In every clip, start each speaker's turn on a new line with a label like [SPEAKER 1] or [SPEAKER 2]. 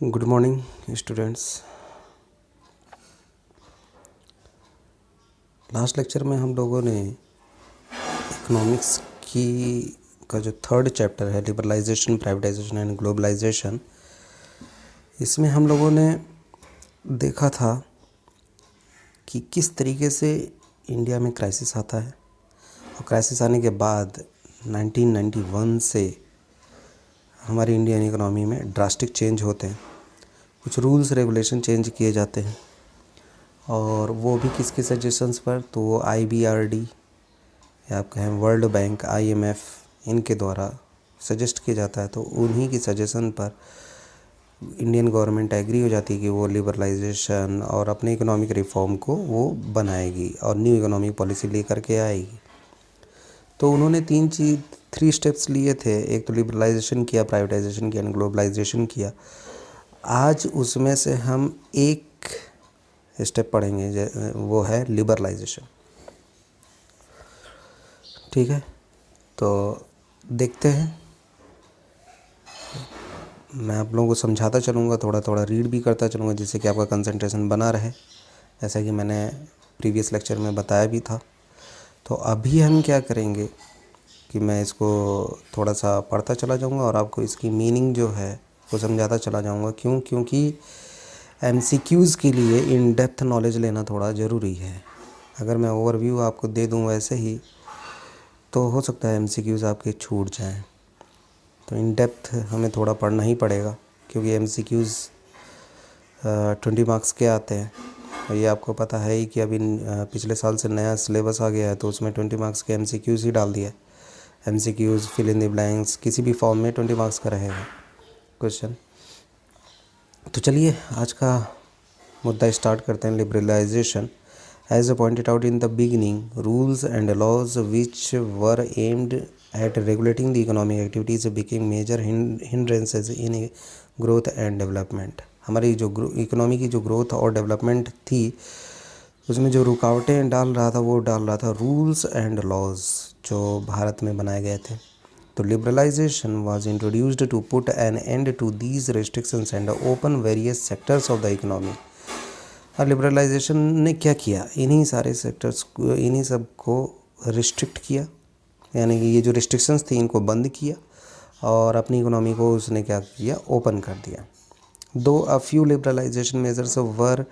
[SPEAKER 1] Good morning students. Last lecture में हम लोगों ने इकोनॉमिक्स की का जो थर्ड चैप्टर है लिबरलाइजेशन, प्राइवेटाइजेशन एंड ग्लोबलाइजेशन, इसमें हम लोगों ने देखा था कि किस तरीके से इंडिया में क्राइसिस आता है और क्राइसिस आने के बाद 1991 से हमारी इंडियन इकोनॉमी में ड्रास्टिक चेंज होते हैं। कुछ रूल्स रेगुलेशन चेंज किए जाते हैं और वो भी किसके सजेशंस पर, तो वो IBRD या आप कहें वर्ल्ड बैंक, IMF, इनके द्वारा सजेस्ट किया जाता है। तो उन्हीं की सजेशन पर इंडियन गवर्नमेंट एग्री हो जाती है कि वो लिबरलाइजेशन और अपने इकोनॉमिक रिफॉर्म को वो बनाएगी और न्यू इकोनॉमिक पॉलिसी लेकर के आएगी। तो उन्होंने थ्री स्टेप्स लिए थे। एक तो लिबरलाइजेशन किया, प्राइवेटाइजेशन किया, ग्लोबलाइजेशन किया। आज उसमें से हम एक स्टेप पढ़ेंगे, वो है लिबरलाइजेशन। ठीक है, तो देखते हैं। मैं आप लोगों को समझाता चलूँगा, थोड़ा थोड़ा रीड भी करता चलूँगा, जिससे कि आपका कंसंट्रेशन बना रहे, जैसा कि मैंने प्रीवियस लेक्चर में बताया भी था। तो अभी हम क्या करेंगे कि मैं इसको थोड़ा सा पढ़ता चला जाऊँगा और आपको इसकी मीनिंग जो है वो समझाता चला जाऊँगा। क्योंकि MCQs के लिए इन डेप्थ नॉलेज लेना थोड़ा ज़रूरी है। अगर मैं ओवरव्यू आपको दे दूँ वैसे ही, तो हो सकता है MCQs आपके छूट जाएं। तो इन डेप्थ हमें थोड़ा पढ़ना ही पड़ेगा, क्योंकि MCQs 20 मार्क्स के आते हैं। और ये आपको पता है ही कि अभी पिछले साल से नया सिलेबस आ गया है, तो उसमें 20 मार्क्स के MCQs ही डाल दिया है। MCQs fill in the blanks किसी भी फॉर्म में 20 मार्क्स का रहेगा क्वेश्चन। तो चलिए आज का मुद्दा स्टार्ट करते हैं। Liberalisation, as pointed out in the beginning, rules and laws which were aimed at regulating the economic activities became major hindrances in growth and development। हमारी जो इकोनॉमी की जो ग्रोथ और डेवलपमेंट थी, उसमें जो रुकावटें डाल रहा था, वो डाल रहा था रूल्स एंड लॉज जो भारत में बनाए गए थे। तो liberalisation was introduced to put an end to these restrictions and open various sectors of the economy. और लिबरलाइजेशन ने क्या किया, इन्हीं सारे सेक्टर्स को, इन्हीं सब को रिस्ट्रिक्ट किया, यानी कि ये जो रिस्ट्रिक्शंस थी इनको बंद किया और अपनी इकोनॉमी को उसने क्या किया, ओपन कर दिया। Though a few liberalisation measures were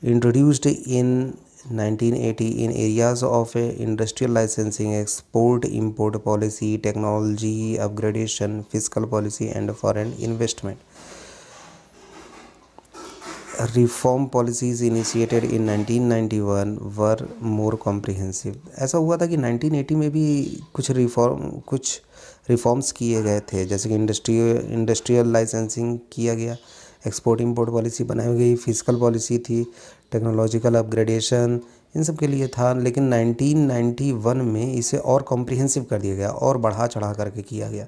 [SPEAKER 1] introduced in 1980 in areas of industrial licensing, export import policy, technology upgradation, fiscal policy and foreign investment। Reform policies initiated in 1991 were more comprehensive. ऐसा हुआ था कि 1980 में भी कुछ reforms किए गए थे, जैसे कि इंडस्ट्रियल लाइसेंसिंग किया गया, एक्सपोर्ट इंपोर्ट पॉलिसी बनाई गई, फिजिकल पॉलिसी थी, टेक्नोलॉजिकल अपग्रेडेशन, इन सब के लिए था। लेकिन 1991 में इसे और कॉम्प्रिहेंसिव कर दिया गया और बढ़ा चढ़ा करके किया गया।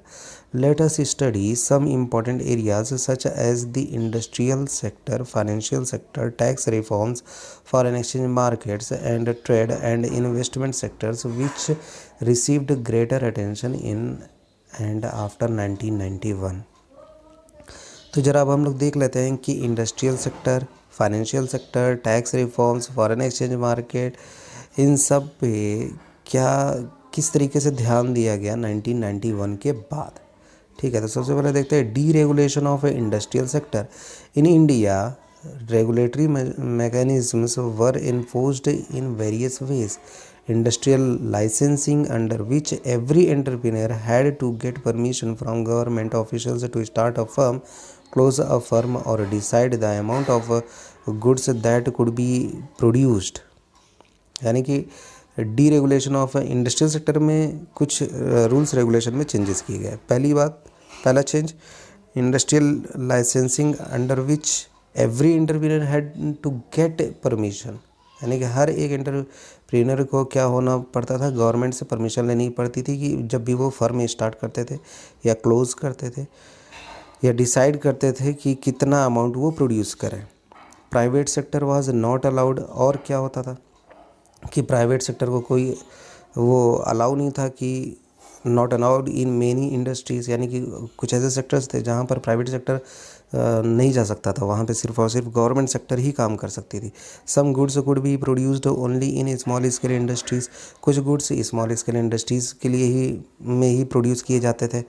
[SPEAKER 1] Let us study some important areas such as the industrial sector, financial sector, tax reforms, foreign exchange markets and trade and investment sectors which received greater attention in and after 1991। तो ज़रा अब हम लोग देख लेते हैं कि industrial sector, financial sector, tax reforms, foreign exchange market, इन सब पे क्या किस तरीके से ध्यान दिया गया 1991 के बाद। ठीक है, तो सबसे पहले देखते हैं D regulation of industrial sector in India. Regulatory mechanisms were enforced in various ways. Industrial licensing, under which every entrepreneur had to get permission from government officials to start a firm, close a firm or decide the amount of goods that could be produced। यानी कि deregulation of industrial sector में कुछ rules regulation में changes किए गए। पहला change, industrial licensing under which every entrepreneur had to get permission, यानी कि हर एक एंटरप्रेन्योर को क्या होना पड़ता था, गवर्नमेंट से परमिशन लेनी पड़ती थी कि जब भी वो फर्म स्टार्ट करते थे या क्लोज़ करते थे या डिसाइड करते थे कि कितना अमाउंट वो प्रोड्यूस करें। Private sector was not allowed. और क्या होता था कि प्राइवेट सेक्टर को कोई वो अलाउ नहीं था कि not allowed in many industries, यानी कि कुछ ऐसे सेक्टर्स थे जहाँ पर प्राइवेट सेक्टर नहीं जा सकता था, वहाँ पे सिर्फ और सिर्फ गवर्नमेंट सेक्टर ही काम कर सकती थी। Some goods could be produced only in small scale industries, कुछ गुड्स स्मॉल स्केल इंडस्ट्रीज़ के लिए ही में ही प्रोड्यूस किए जाते थे।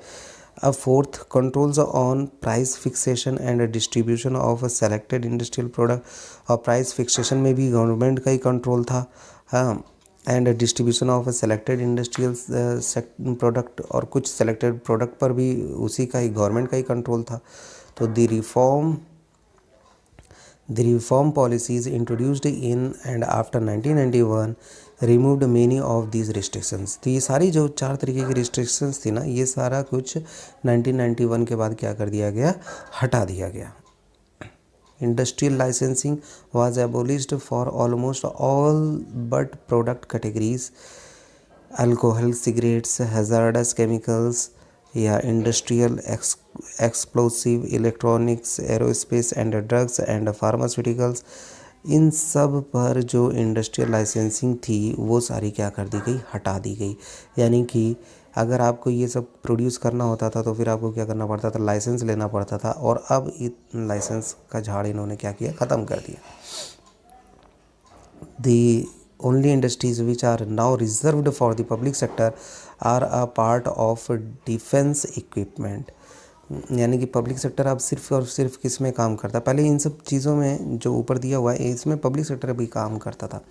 [SPEAKER 1] अब fourth, controls on price fixation and distribution of selected industrial product, और प्राइस फिक्सेशन में भी गवर्नमेंट का ही कंट्रोल था। हाँ, and distribution of selected industrial product, और कुछ सेलेक्टेड प्रोडक्ट पर भी उसी का ही गवर्नमेंट का ही कंट्रोल था। तो the reform policies introduced in and after 1991 removed many of these restrictions। तो ये सारी जो 4 तरीके की रिस्ट्रिक्शंस थी ना, ये सारा कुछ 1991 के बाद क्या कर दिया गया, हटा दिया गया। Industrial licensing was abolished for almost all but product categories, alcohol, cigarettes, hazardous chemicals या industrial explosive, electronics, aerospace and drugs and pharmaceuticals, इन सब पर जो इंडस्ट्रियल लाइसेंसिंग थी वो सारी क्या कर दी गई, हटा दी गई। यानी कि अगर आपको ये सब प्रोड्यूस करना होता था तो फिर आपको क्या करना पड़ता था, लाइसेंस लेना पड़ता था, और अब इन लाइसेंस का झाड़ इन्होंने क्या किया, ख़त्म कर दिया। The only industries which are now reserved for the public sector are a part of defense equipment। यानी कि पब्लिक सेक्टर अब सिर्फ और सिर्फ किस में काम करता है, पहले इन सब चीज़ों में जो ऊपर दिया हुआ है इसमें पब्लिक सेक्टर भी काम करता था,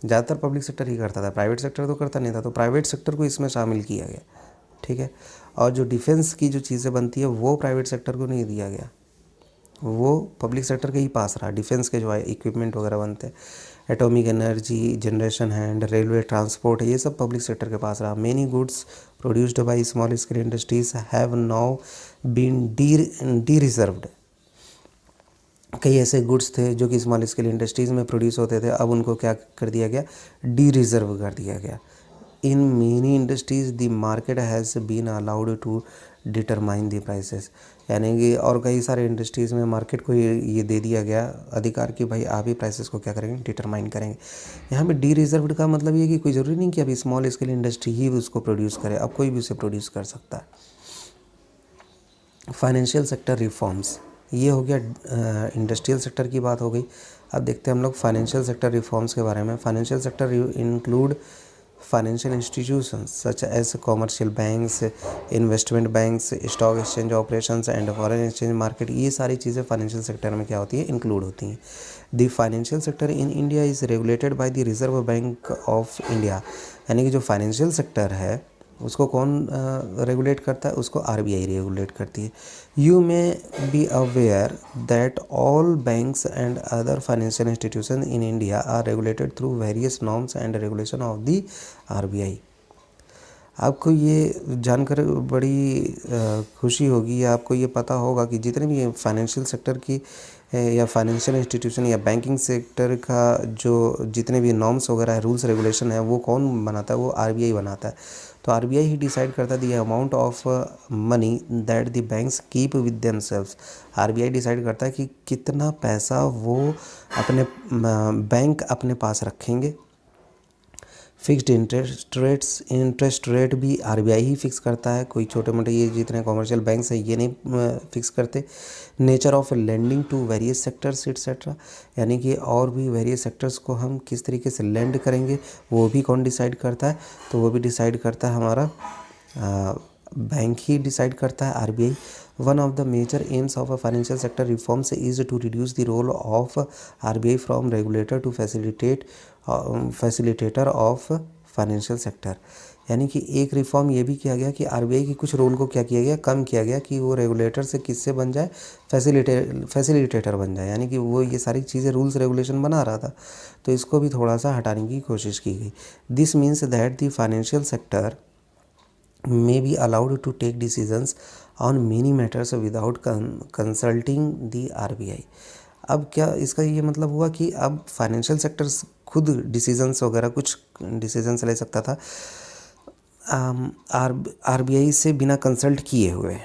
[SPEAKER 1] ज़्यादातर पब्लिक सेक्टर ही करता था, प्राइवेट सेक्टर तो करता नहीं था, तो प्राइवेट सेक्टर को इसमें शामिल किया गया, ठीक है। और जो डिफेंस की जो चीज़ें बनती है वो प्राइवेट सेक्टर को नहीं दिया गया, वो पब्लिक सेक्टर के ही पास रहा। डिफेंस के जो इक्विपमेंट वगैरह बनते हैं, atomic energy generation and railway transport, ये सब पब्लिक सेक्टर के पास रहा। Many goods produced by small scale industries have now been dereserved. कई ऐसे गुड्स थे जो कि स्मॉल स्केल इंडस्ट्रीज़ में प्रोड्यूस होते थे, अब उनको क्या कर दिया गया, डी रिजर्व कर दिया गया। In many industries the market has been allowed to determine the prices. यानी कि और कई सारे इंडस्ट्रीज़ में मार्केट को ये दे दिया गया अधिकार कि भाई आप ही प्राइसेस को क्या करेंगे, डिटरमाइन करेंगे। यहाँ पे डी रिजर्व्ड का मतलब ये कि कोई ज़रूरी नहीं कि अभी स्मॉल स्केल इंडस्ट्री ही उसको प्रोड्यूस करे, अब कोई भी उसे प्रोड्यूस कर सकता है। फाइनेंशियल सेक्टर रिफॉर्म्स, ये हो गया इंडस्ट्रियल सेक्टर की बात हो गई। अब देखते हैं हम लोग फाइनेंशियल सेक्टर रिफॉर्म्स के बारे में। Financial sector include financial institutions such as commercial banks, investment banks, stock exchange operations and foreign exchange market, ये सारी चीज़ें फाइनेंशियल सेक्टर में क्या होती है, इंक्लूड होती हैं। The financial sector in India is regulated by the reserve bank of India. यानी कि जो फाइनेंशियल सेक्टर है उसको कौन रेगुलेट करता है, उसको आरबीआई रेगुलेट करती है। You may be aware that all banks and other financial institution in India are regulated through various norms and regulation of the RBI. आपको ये जानकर बड़ी खुशी होगी या आपको ये पता होगा कि जितने भी फाइनेंशियल सेक्टर की या फाइनेंशियल इंस्टीट्यूशन या बैंकिंग सेक्टर का जो जितने भी नॉर्म्स वगैरह है, रूल्स रेगुलेशन है, वो कौन बनाता है, वो आरबीआई बनाता है। तो आरबीआई ही डिसाइड करता है the amount of money that the banks keep with themselves. RBI decide करता है कि कितना पैसा वो अपने बैंक अपने पास रखेंगे। फिक्स्ड इंटरेस्ट रेट भी आरबीआई ही फिक्स करता है, कोई छोटे मोटे ये जितने कॉमर्शियल बैंक्स हैं ये नहीं फिक्स करते। Nature of lending to various sectors et cetera, यानी कि और भी वेरियस सेक्टर्स को हम किस तरीके से लेंड करेंगे वो भी कौन डिसाइड करता है, तो वो भी डिसाइड करता है हमारा बैंक ही डिसाइड करता है, RBI. One of the major aims of a financial sector reforms is to reduce the role of RBI from regulator to facilitator of financial sector. यानी कि एक रिफॉर्म ये भी किया गया कि आरबीआई की कुछ रोल को क्या किया गया, कम किया गया कि वो रेगुलेटर से किससे बन जाए, फैसिलिटेटर बन जाए। यानी कि वो ये सारी चीज़ें रूल्स रेगुलेशन बना रहा था, तो इसको भी थोड़ा सा हटाने की कोशिश की गई। This means that the financial sector may be allowed to take decisions on many matters without consulting the RBI। अब क्या इसका ये मतलब हुआ कि अब फाइनेंशियल सेक्टर्स खुद डिसीजंस वगैरह कुछ डिसीजंस ले सकता था आरबीआई से बिना कंसल्ट किए हुए,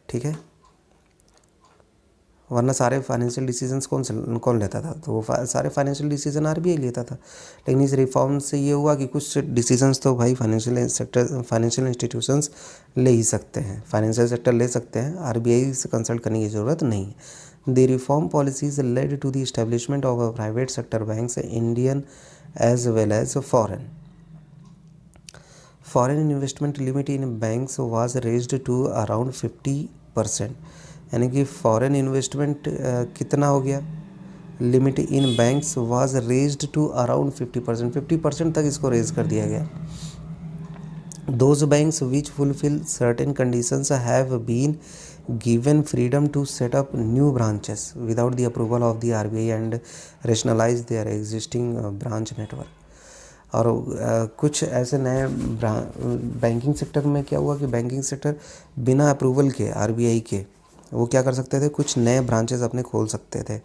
[SPEAKER 1] ठीक है। वरना सारे फाइनेंशियल डिसीजंस कौन लेता था, तो वो सारे फाइनेंशियल डिसीजन आरबीआई लेता था। लेकिन इस रिफॉर्म से ये हुआ कि कुछ डिसीजंस तो भाई फाइनेंशियल इंस्टीट्यूशंस ले ही सकते हैं, फाइनेंशियल सेक्टर ले सकते हैं, आरबीआई से कंसल्ट करने की ज़रूरत नहीं है। The reform policies led to the establishment of a private sector banks Indian as well as foreign. Foreign investment limit in banks was raised to around 50%, यानी कि फॉरेन इन्वेस्टमेंट कितना हो गया, limit in banks was raised to around 50%, 50% तक इसको raise कर दिया गया। Those banks which fulfil certain conditions have been given freedom to set up new branches without the approval of the RBI and rationalize their existing branch network। और कुछ ऐसे नए banking sector में क्या हुआ कि बैंकिंग सेक्टर बिना approval के आरबीआई के वो क्या कर सकते थे, कुछ नए ब्रांचेस अपने खोल सकते थे।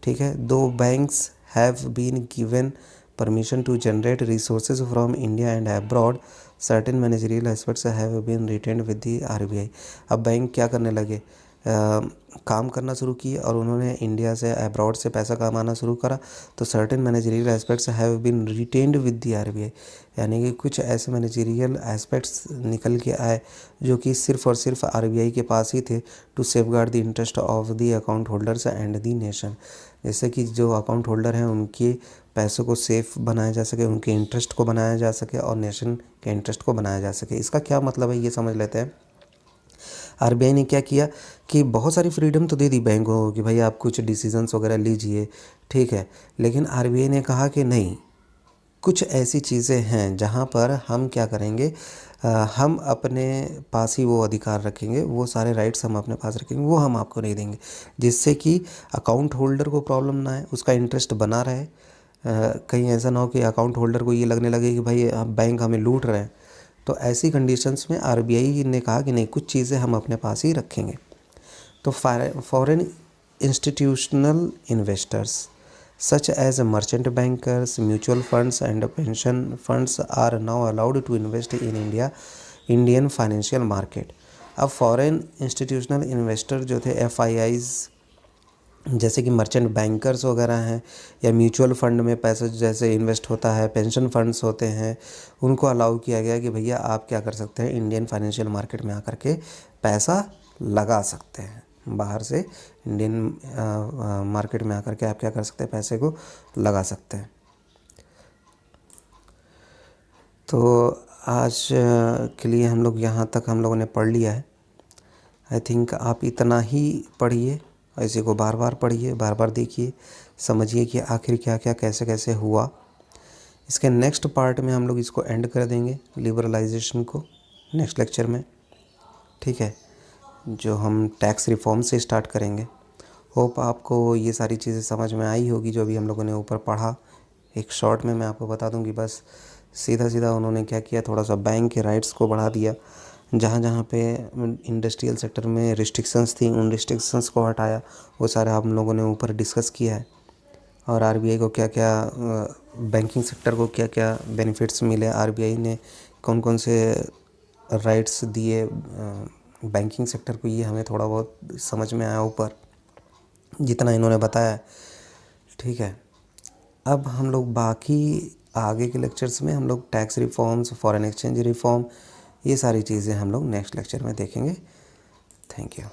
[SPEAKER 1] ठीक है, those banks have been given permission to generate resources from India and abroad, certain managerial aspects have been retained with the RBI. अब बैंक क्या करने लगे, काम करना शुरू किए और उन्होंने इंडिया से अब्रॉड से पैसा कमाना शुरू करा, तो certain managerial aspects have been retained with the RBI, यानी कि कुछ ऐसे मैनेजरियल एस्पेक्ट्स निकल के आए जो कि सिर्फ और सिर्फ आरबीआई के पास ही थे, to safeguard the interest of the account holders and the nation. जैसे कि जो अकाउंट होल्डर हैं उनके पैसों को सेफ बनाया जा सके, उनके इंटरेस्ट को बनाया जा सके और नेशन के इंटरेस्ट को बनाया जा सके। इसका क्या मतलब है ये समझ लेते हैं। आरबीआई ने क्या किया कि बहुत सारी फ्रीडम तो दे दी बैंकों को कि भाई आप कुछ डिसीजंस वगैरह लीजिए, ठीक है, लेकिन आरबीआई ने कहा कि नहीं, कुछ ऐसी चीज़ें हैं जहाँ पर हम क्या करेंगे, हम अपने पास ही वो अधिकार रखेंगे, वो सारे राइट्स हम अपने पास रखेंगे, वो हम आपको नहीं देंगे, जिससे कि अकाउंट होल्डर को प्रॉब्लम ना आए, उसका इंटरेस्ट बना रहे। कहीं ऐसा ना हो कि अकाउंट होल्डर को ये लगने लगे कि भाई बैंक हमें लूट रहे हैं। तो ऐसी कंडीशंस में आरबीआई ने कहा कि नहीं, कुछ चीज़ें हम अपने पास ही रखेंगे। तो foreign institutional investors such as merchant bankers, mutual funds and pension funds are now allowed to invest in Indian financial market। अब फॉरेन इंस्टीट्यूशनल इन्वेस्टर जो थे एफआईआईज, जैसे कि मर्चेंट बैंकर्स वगैरह हैं, या म्यूचुअल फंड में पैसा जैसे इन्वेस्ट होता है, पेंशन फंड्स होते हैं, उनको अलाउ किया गया कि भैया आप क्या कर सकते हैं, इंडियन फाइनेंशियल मार्केट में आकर के पैसा लगा सकते हैं। बाहर से इंडियन मार्केट में आकर के आप क्या कर सकते हैं, पैसे को लगा सकते हैं। तो आज के लिए हम लोग यहाँ तक हम लोगों ने पढ़ लिया है। आई थिंक आप इतना ही पढ़िए, इसी को बार बार पढ़िए, बार बार देखिए, समझिए कि आखिर क्या क्या कैसे कैसे हुआ। इसके नेक्स्ट पार्ट में हम लोग इसको एंड कर देंगे, लिबरलाइजेशन को, नेक्स्ट लेक्चर में, ठीक है, जो हम टैक्स रिफॉर्म से स्टार्ट करेंगे। होप आपको ये सारी चीज़ें समझ में आई होगी जो अभी हम लोगों ने ऊपर पढ़ा। एक शॉर्ट में मैं आपको बता दूं कि बस सीधा सीधा उन्होंने क्या किया, थोड़ा सा बैंक के राइट्स को बढ़ा दिया, जहाँ जहाँ पे इंडस्ट्रियल सेक्टर में रिस्ट्रिक्शंस थी उन रिस्ट्रिक्शंस को हटाया, वो सारे हम लोगों ने ऊपर डिस्कस किया है। और आरबीआई को क्या क्या, बैंकिंग सेक्टर को क्या क्या बेनिफिट्स मिले, आरबीआई ने कौन कौन से राइट्स दिए बैंकिंग सेक्टर को, ये हमें थोड़ा बहुत समझ में आया ऊपर, जितना इन्होंने बताया, ठीक है। अब हम लोग बाकी आगे के लेक्चर्स में हम लोग tax reforms, foreign exchange reform, ये सारी चीज़ें हम लोग नेक्स्ट लेक्चर में देखेंगे। Thank you.